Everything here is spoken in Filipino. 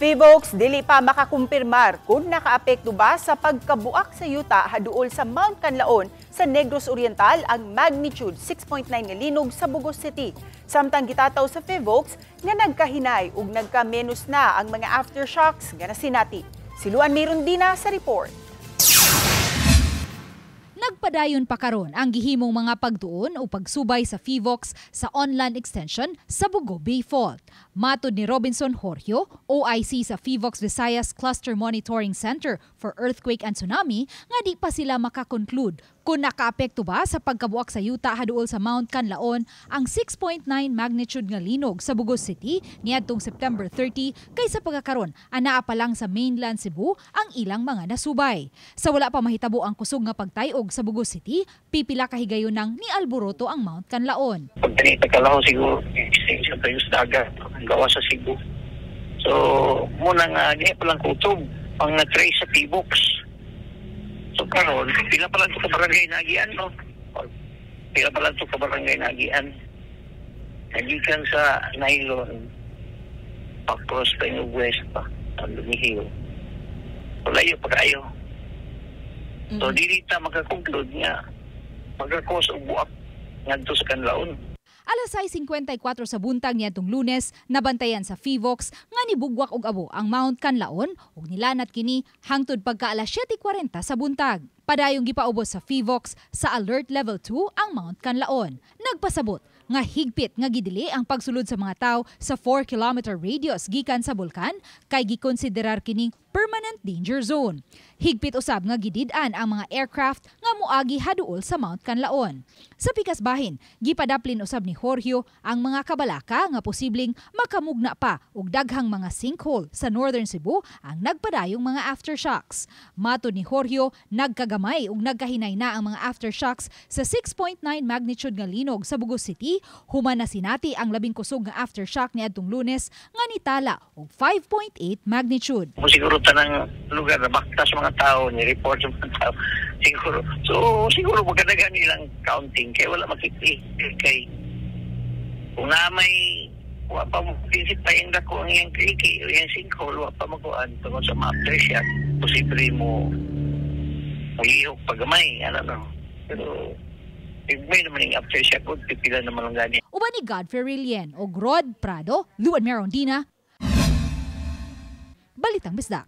Fivox dili pa makakumpirmar kung nakaapekto ba sa pagkabuak sa yuta haduol sa Mount Canlaon sa Negros Oriental ang magnitude 6.9 nga linog sa Bugos City. Samtang gitataw sa Fivox nga nagkahinay ug nagka-menos na ang mga aftershocks nga nasinati. Si Luan Mirundina sa report. Nagpadayon pa karon ang gihimong mga pagtuon o pagsubay sa Fivox sa online extension sa Bugo Bay Fault. Matod ni Robinson Jorgio, OIC sa Fivox Visayas Cluster Monitoring Center for Earthquake and Tsunami, nga di pa sila makakonclude kung nakaapekto ba sa pagkabuak sa yuta haduol sa Mount Canlaon ang 6.9 magnitude nga linog sa Bugos City niadtong September 30 kaysa pagkakaron anaa pa lang sa mainland Cebu ang ilang mga nasubay. Sa wala pa mahitabo ang kusog nga pagtayog sa Bugos City, pipila ka higayon nang ni alboroto ang Mount Canlaon. Pag ganito Canlaon siguro extinction tayo sa dagat ang gawa sa Cebu. So muna nga di pa lang kutob ang na-trace sa Fivox. So karon pila pa lang ito ka barangay nagian, no? Pila pa lang ito ka barangay nagian. Nagikan sa Nylon, across pa yung west pa, ang lumihil. So layo pa kayo. So dili ta makakonclude nga magkakos og buak ngadto sa Canlaon. Alas 6:54 sa buntag niadtong Lunes, nabantayan sa Fivox nga nibugwak og abo ang Mount Canlaon ug nilanat kini hangtod pagka alas 7:40 sa buntag. Padayong gipaubos sa Fivox sa Alert Level 2 ang Mount Canlaon. Nagpasabot nga higpit nga gidili ang pagsulod sa mga tawo sa 4-kilometer radius gikan sa bulkan kay gikonsiderar kining permanent danger zone. Higpit usab nga gidid-an ang mga aircraft nga moagi haduol sa Mount Canlaon. Sa pikas bahin, gipadaplin usab ni Jorgio ang mga kabalaka nga posibleng makamugna pa og daghang mga sinkhole sa Northern Cebu ang nagpadayong mga aftershocks. Matod ni Jorgio, nagkagamay ug nagkahinay na ang mga aftershocks sa 6.9 magnitude nga linog sa Bugos City, human na sinati ang labing kusog nga aftershock niadtong Lunes nga nitala og 5.8 magnitude. Siguro tanang lugar na bakta sa mga tao, ni-report sa mga tao. Siguro magkadagan nilang counting kaya wala makiti. Kay kung na may wala pa mo visit pa yung dako ang iyang kriki o yung sinkhole, wala pa makuhaan tungkol sa mga aftershock. Posible mo lihok pagamay, Pero may naman yung aftershock, pipila naman lang gani. Uban ni Godfrey Rilien o Rod Prado, Luan Mirundina, Balitang Bisdak.